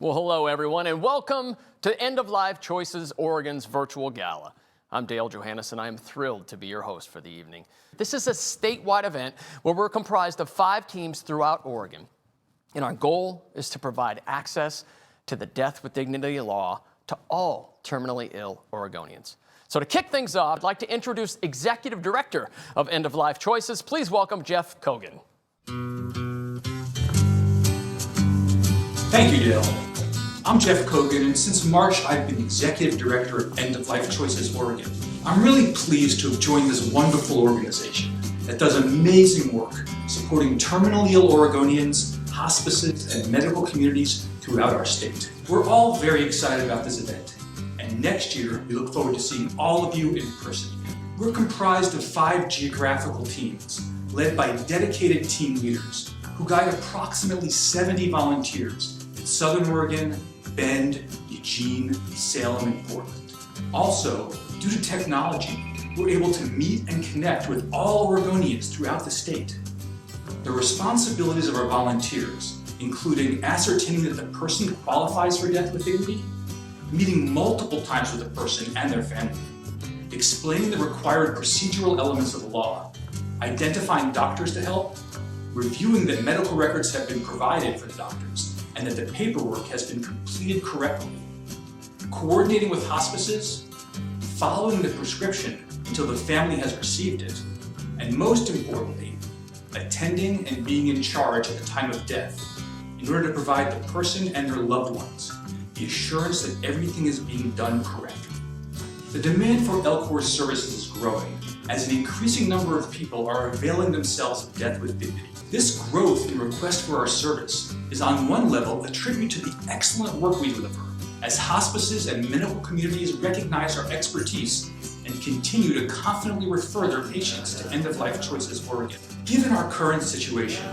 Well, hello, everyone, and welcome to End of Life Choices Oregon's virtual gala. I'm Dale Johannes, and I am thrilled to be your host for the evening. This is a statewide event where we're comprised of 5 teams throughout Oregon, and our goal is to provide access to the Death with Dignity law to all terminally ill Oregonians. So to kick things off, I'd like to introduce Executive Director of End of Life Choices. Please welcome Jeff Kogan. Thank you, Dale. I'm Jeff Kogan, and since March, I've been Executive Director of End of Life Choices Oregon. I'm really pleased to have joined this wonderful organization that does amazing work supporting terminally ill Oregonians, hospices, and medical communities throughout our state. We're all very excited about this event, and next year, we look forward to seeing all of you in person. We're comprised of 5 geographical teams, led by dedicated team leaders who guide approximately 70 volunteers in Southern Oregon, Bend, Eugene, Salem, and Portland. Also, due to technology, we're able to meet and connect with all Oregonians throughout the state. The responsibilities of our volunteers, including ascertaining that the person qualifies for death with dignity, meeting multiple times with the person and their family, explaining the required procedural elements of the law, identifying doctors to help, reviewing that medical records have been provided for the doctors, and that the paperwork has been completed correctly, coordinating with hospices, following the prescription until the family has received it, and most importantly, attending and being in charge at the time of death in order to provide the person and their loved ones the assurance that everything is being done correctly. The demand for LCOR's services is growing as an increasing number of people are availing themselves of death with dignity. This growth in request for our service is on one level a tribute to the excellent work we deliver, as hospices and medical communities recognize our expertise and continue to confidently refer their patients to End of Life Choices Oregon. Given our current situation,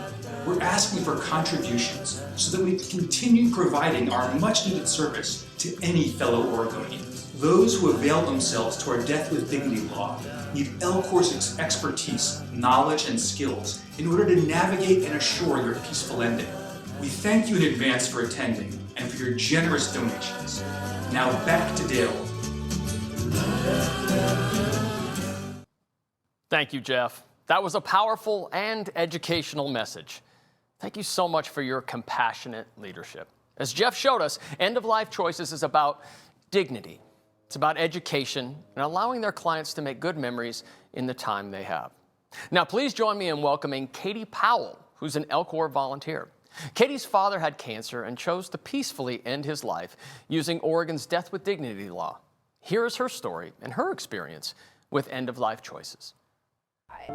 we're asking for contributions so that we can continue providing our much needed service to any fellow Oregonian. Those who avail themselves to our Death with Dignity law need LCOR's expertise, knowledge, and skills in order to navigate and assure your peaceful ending. We thank you in advance for attending and for your generous donations. Now back to Dale. Thank you, Jeff. That was a powerful and educational message. Thank you so much for your compassionate leadership. As Jeff showed us, End of Life Choices is about dignity. It's about education and allowing their clients to make good memories in the time they have. Now, please join me in welcoming Katie Powell, who's an LCOR volunteer. Katie's father had cancer and chose to peacefully end his life using Oregon's Death with Dignity law. Here is her story and her experience with End of Life Choices.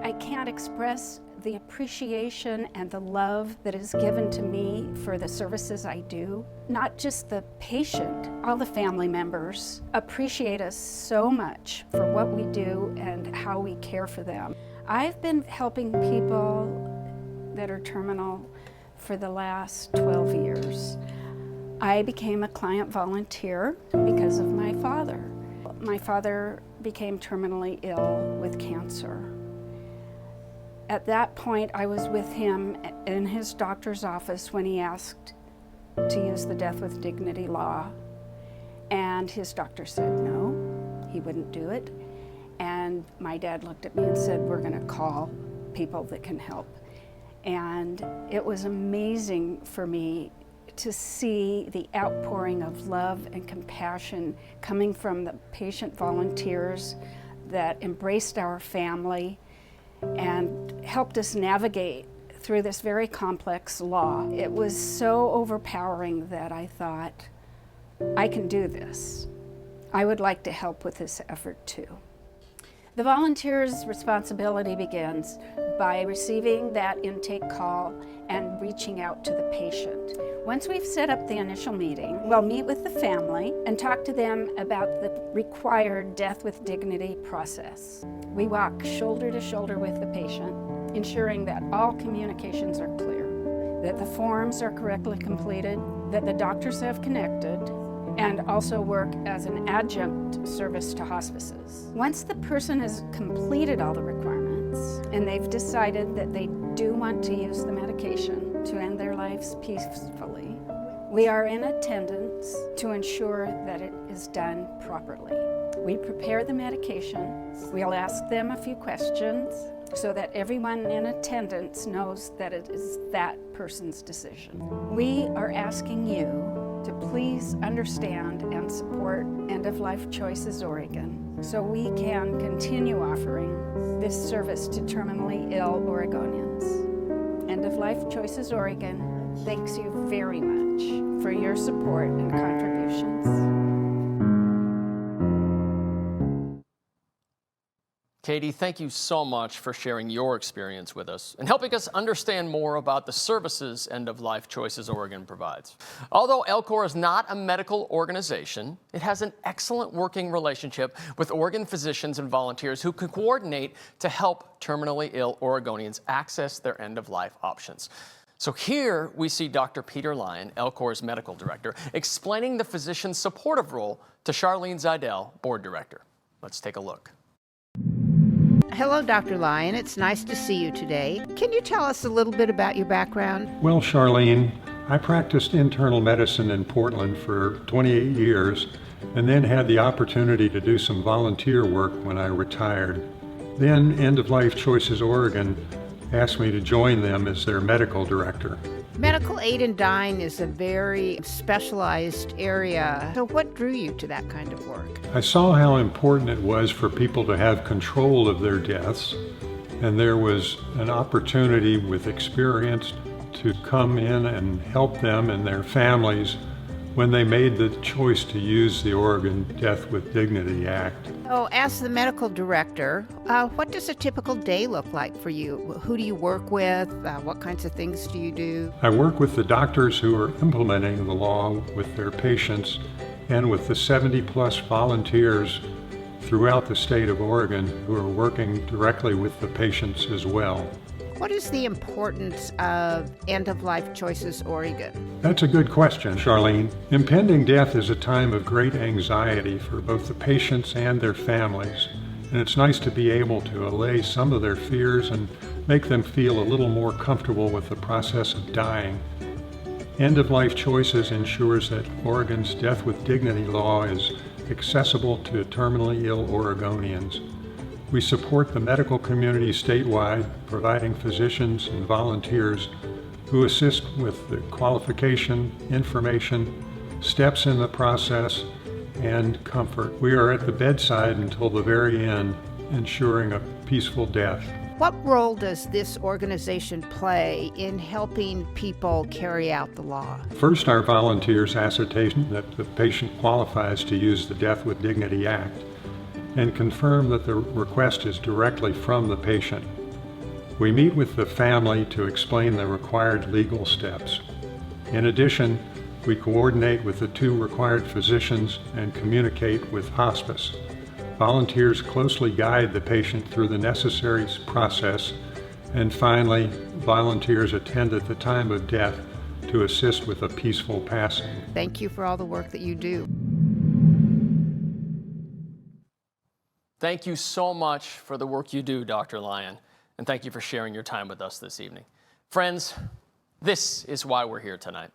I can't express the appreciation and the love that is given to me for the services I do. Not just the patient, all the family members appreciate us so much for what we do and how we care for them. I've been helping people that are terminal for the last 12 years. I became a client volunteer because of my father. My father became terminally ill with cancer. At that point, I was with him in his doctor's office when he asked to use the Death with Dignity law. And his doctor said no, he wouldn't do it. And my dad looked at me and said, we're gonna call people that can help. And it was amazing for me to see the outpouring of love and compassion coming from the patient volunteers that embraced our family and helped us navigate through this very complex law. It was so overpowering that I thought, I can do this. I would like to help with this effort too. The volunteer's responsibility begins by receiving that intake call and reaching out to the patient. Once we've set up the initial meeting, we'll meet with the family and talk to them about the required Death with Dignity process. We walk shoulder to shoulder with the patient, ensuring that all communications are clear, that the forms are correctly completed, that the doctors have connected, and also work as an adjunct service to hospices. Once the person has completed all the requirements and they've decided that they do want to use the medication to end their lives peacefully, We are in attendance to ensure that it is done properly. We prepare the medications. We'll ask them a few questions so that everyone in attendance knows that it is that person's decision. We are asking you to please understand and support End of Life Choices Oregon so we can continue offering this service to terminally ill Oregonians. End of Life Choices Oregon thanks you very much for your support and contributions. Katie, thank you so much for sharing your experience with us and helping us understand more about the services End of Life Choices Oregon provides. Although ELCOR is not a medical organization, it has an excellent working relationship with Oregon physicians and volunteers who can coordinate to help terminally ill Oregonians access their end-of-life options. So here we see Dr. Peter Lyon, ELCOR's medical director, explaining the physician's supportive role to Charlene Zeidel, board director. Let's take a look. Hello, Dr. Lyon. It's nice to see you today. Can you tell us a little bit about your background? Well, Charlene, I practiced internal medicine in Portland for 28 years and then had the opportunity to do some volunteer work when I retired. Then End of Life Choices Oregon asked me to join them as their medical director. Medical aid and dying is a very specialized area. So what drew you to that kind of work? I saw how important it was for people to have control of their deaths, and there was an opportunity with experience to come in and help them and their families when they made the choice to use the Oregon Death with Dignity Act. So as the medical director, what does a typical day look like for you? Who do you work with? What kinds of things do you do? I work with the doctors who are implementing the law with their patients and with the 70-plus volunteers throughout the state of Oregon who are working directly with the patients as well. What is the importance of End of Life Choices Oregon? That's a good question, Charlene. Impending death is a time of great anxiety for both the patients and their families, and it's nice to be able to allay some of their fears and make them feel a little more comfortable with the process of dying. End of Life Choices ensures that Oregon's Death with Dignity law is accessible to terminally ill Oregonians. We support the medical community statewide, providing physicians and volunteers who assist with the qualification, information, steps in the process, and comfort. We are at the bedside until the very end, ensuring a peaceful death. What role does this organization play in helping people carry out the law? First, our volunteers ascertain that the patient qualifies to use the Death with Dignity Act and confirm that the request is directly from the patient. We meet with the family to explain the required legal steps. In addition, we coordinate with the 2 required physicians and communicate with hospice. Volunteers closely guide the patient through the necessary process, and finally, volunteers attend at the time of death to assist with a peaceful passing. Thank you for all the work that you do. Thank you so much for the work you do, Dr. Lyon, and thank you for sharing your time with us this evening. Friends, this is why we're here tonight.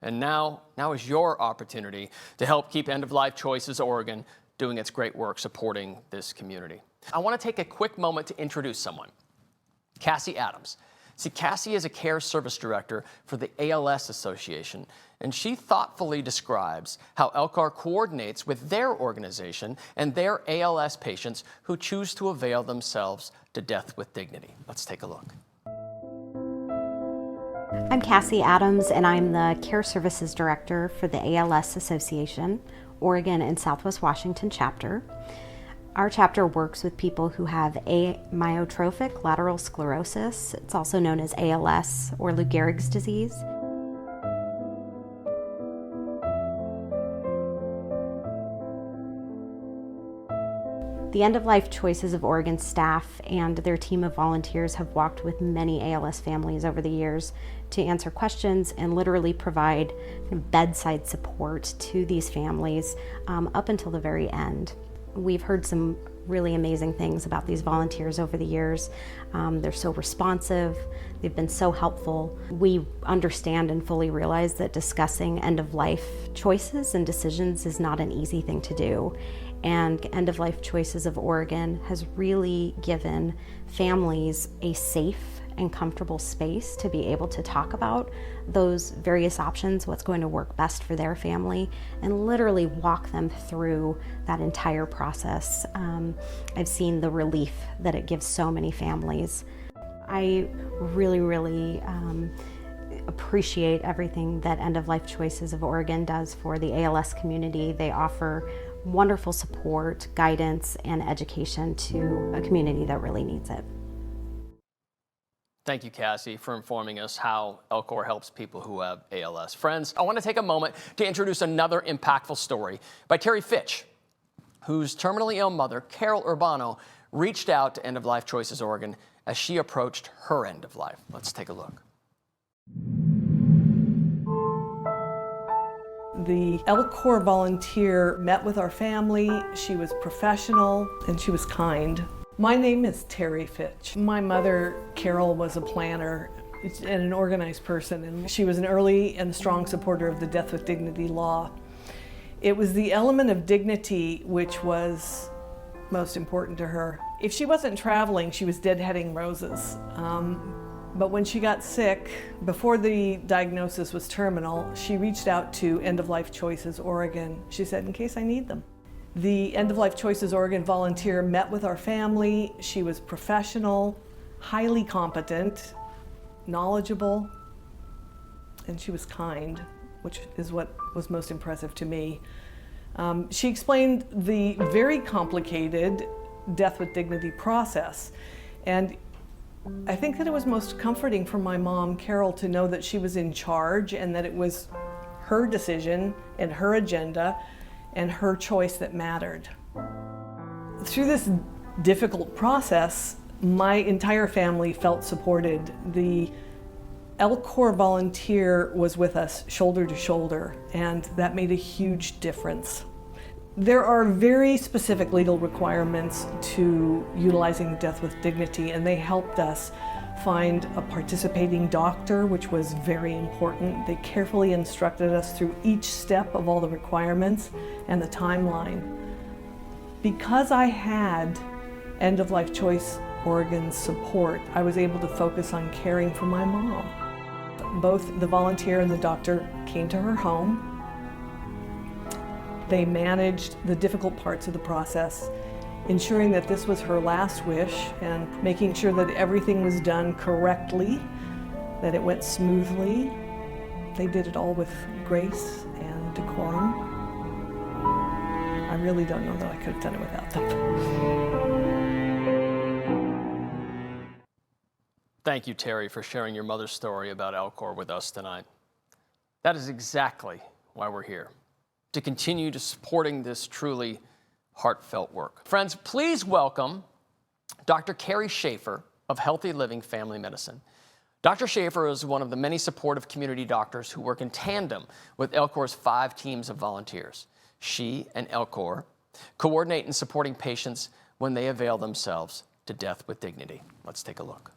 And now is your opportunity to help keep End of Life Choices Oregon doing its great work supporting this community. I want to take a quick moment to introduce someone, Cassie Adams. See, Cassie is a care service director for the ALS Association, and she thoughtfully describes how ELCOR coordinates with their organization and their ALS patients who choose to avail themselves to Death with Dignity. Let's take a look. I'm Cassie Adams, and I'm the Care Services Director for the ALS Association, Oregon and Southwest Washington chapter. Our chapter works with people who have amyotrophic lateral sclerosis. It's also known as ALS or Lou Gehrig's disease. The End of Life Choices of Oregon staff and their team of volunteers have walked with many ALS families over the years to answer questions and literally provide bedside support to these families up until the very end. We've heard some really amazing things about these volunteers over the years. They're so responsive, they've been so helpful. We understand and fully realize that discussing end-of-life choices and decisions is not an easy thing to do. And End-of-Life Choices of Oregon has really given families a safe and comfortable space to be able to talk about those various options, what's going to work best for their family, and literally walk them through that entire process. I've seen the relief that it gives so many families. I really appreciate everything that End-of-Life Choices of Oregon does for the ALS community. They offer wonderful support, guidance, and education to a community that really needs it. Thank you, Cassie, for informing us how Elcor helps people who have ALS. Friends, I want to take a moment to introduce another impactful story by Terry Fitch, whose terminally ill mother, Carol Urbano, reached out to End-of-Life Choices Oregon as she approached her end of life. Let's take a look. The Elcor volunteer met with our family. She was professional and she was kind. My name is Terry Fitch. My mother, Carol, was a planner and an organized person, and she was an early and strong supporter of the Death with Dignity law. It was the element of dignity which was most important to her. If she wasn't traveling, she was deadheading roses. But when she got sick, before the diagnosis was terminal, she reached out to End-of-Life Choices Oregon. She said, in case I need them. The End-of-Life Choices Oregon volunteer met with our family. She was professional, highly competent, knowledgeable, and she was kind, which is what was most impressive to me. She explained the very complicated Death with Dignity process, and I think that it was most comforting for my mom, Carol, to know that she was in charge and that it was her decision and her agenda and her choice that mattered. Through this difficult process, my entire family felt supported. The Elcor volunteer was with us shoulder to shoulder, and that made a huge difference. There are very specific legal requirements to utilizing Death with Dignity, and they helped us find a participating doctor, which was very important. They carefully instructed us through each step of all the requirements and the timeline. Because I had End-of-Life Choice Oregon's support, I was able to focus on caring for my mom. Both the volunteer and the doctor came to her home. They managed the difficult parts of the process, ensuring that this was her last wish and making sure that everything was done correctly, that it went smoothly. They did it all with grace and decorum. I really don't know that I could have done it without them. Thank you, Terry, for sharing your mother's story about Elcor with us tonight. That is exactly why we're here, to continue to supporting this truly heartfelt work. Friends, please welcome Dr. Carrie Schaefer of Healthy Living Family Medicine. Dr. Schaefer is one of the many supportive community doctors who work in tandem with Elcor's 5 teams of volunteers. She and Elcor coordinate in supporting patients when they avail themselves to Death with Dignity. Let's take a look.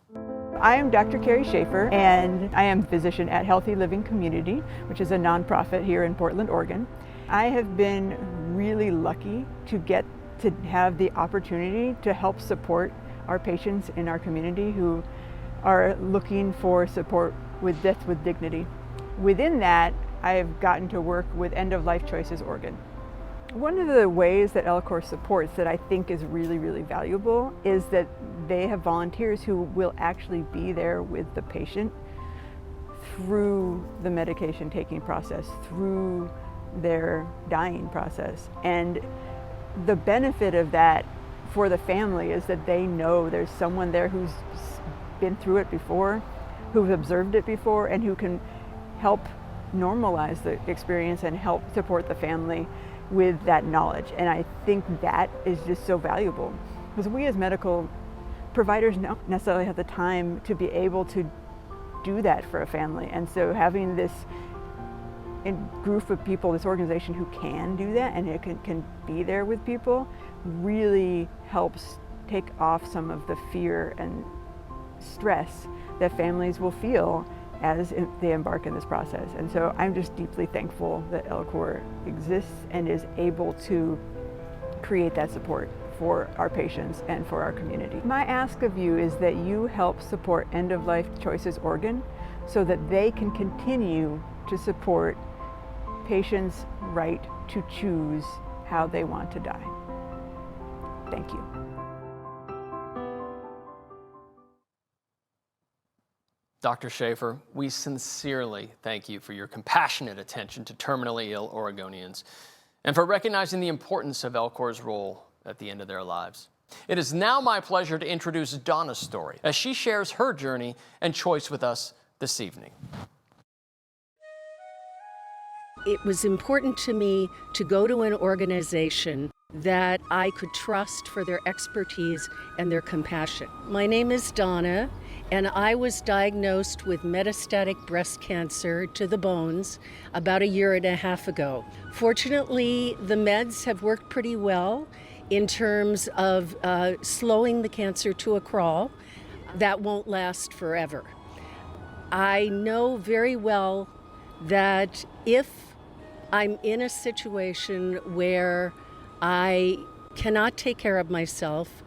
I am Dr. Carrie Schaefer, and I am a physician at Healthy Living Community, which is a nonprofit here in Portland, Oregon. I have been really lucky to get to have the opportunity to help support our patients in our community who are looking for support with Death with Dignity. Within that, I have gotten to work with End-of-Life Choices Oregon. One of the ways that Elcor supports that I think is really valuable is that they have volunteers who will actually be there with the patient through the medication taking process, through their dying process. And the benefit of that for the family is that they know there's someone there who's been through it before, who's observed it before, and who can help normalize the experience and help support the family with that knowledge. And I think that is just so valuable, because we as medical providers don't necessarily have the time to be able to do that for a family. And so having this group of people, this organization who can do that and it can be there with people, really helps take off some of the fear and stress that families will feel as they embark in this process. And so I'm just deeply thankful that LCOR exists and is able to create that support for our patients and for our community. My ask of you is that you help support End of Life Choices Oregon so that they can continue to support patients' right to choose how they want to die. Thank you. Dr. Schaefer, we sincerely thank you for your compassionate attention to terminally ill Oregonians and for recognizing the importance of LCOR's role at the end of their lives. It is now my pleasure to introduce Donna's story as she shares her journey and choice with us this evening. It was important to me to go to an organization that I could trust for their expertise and their compassion. My name is Donna, and I was diagnosed with metastatic breast cancer to the bones about 1.5 years ago. Fortunately, the meds have worked pretty well in terms of slowing the cancer to a crawl. That won't last forever. I know very well that if I'm in a situation where I cannot take care of myself,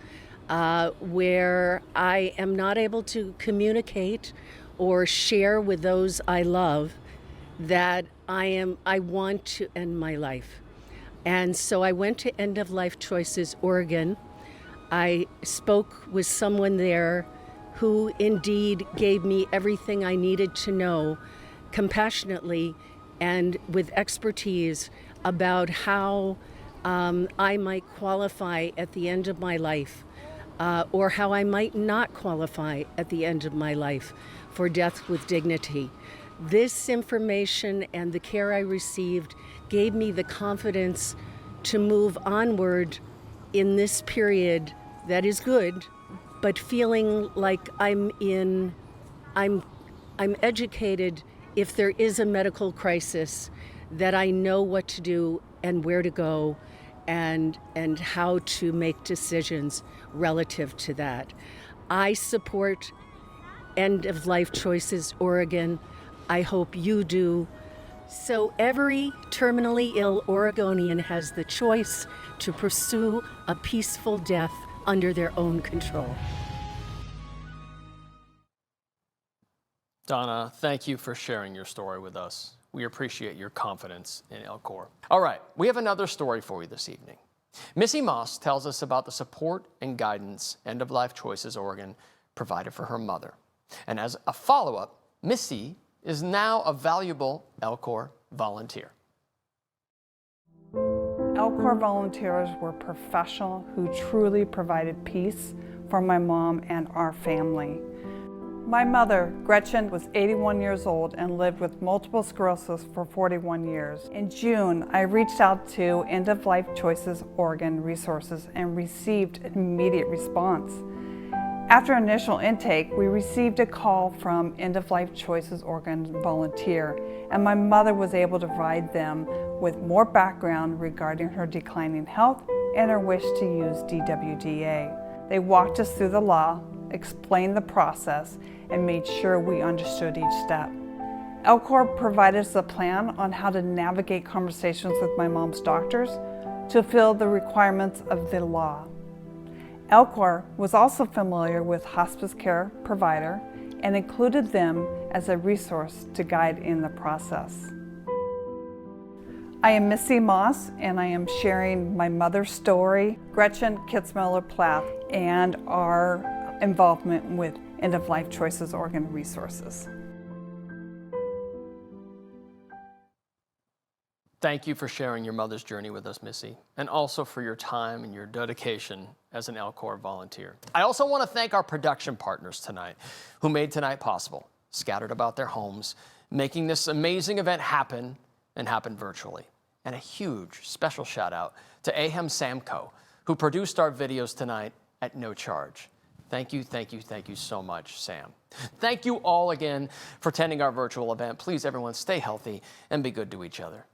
where I am not able to communicate or share with those I love, that I want to end my life. And so I went to End of Life Choices Oregon. I spoke with someone there who indeed gave me everything I needed to know compassionately and with expertise about how I might qualify at the end of my life, or how I might not qualify at the end of my life for death with dignity. This information and the care I received gave me the confidence to move onward in this period that is good, but feeling like I'm educated if there is a medical crisis, that I know what to do and where to go and how to make decisions relative to that. I support End of Life Choices Oregon. I hope you do. So every terminally ill Oregonian has the choice to pursue a peaceful death under their own control. Donna, thank you for sharing your story with us. We appreciate your confidence in LCOR. All right, we have another story for you this evening. Missy Moss tells us about the support and guidance End of Life Choices Oregon provided for her mother. And as a follow-up, Missy is now a valuable LCOR volunteer. LCOR volunteers were professional who truly provided peace for my mom and our family. My mother, Gretchen, was 81 years old and lived with multiple sclerosis for 41 years. In June, I reached out to End of Life Choices Oregon Resources and received an immediate response. After initial intake, we received a call from End of Life Choices Oregon volunteer, and my mother was able to provide them with more background regarding her declining health and her wish to use DWDA. They walked us through the law, explained the process, and made sure we understood each step. LCOR provided us a plan on how to navigate conversations with my mom's doctors to fulfill the requirements of the law. LCOR was also familiar with hospice care provider and included them as a resource to guide in the process. I am Missy Moss, and I am sharing my mother's story, Gretchen Kitzmiller-Plath, and our involvement with End of Life Choices Oregon Resources. Thank you for sharing your mother's journey with us, Missy, and also for your time and your dedication as an LCOR volunteer. I also want to thank our production partners tonight who made tonight possible, scattered about their homes, making this amazing event happen and happen virtually. And a huge special shout out to Ahem Samco, who produced our videos tonight at no charge. Thank you, thank you, thank you so much, Sam. Thank you all again for attending our virtual event. Please, everyone, stay healthy and be good to each other.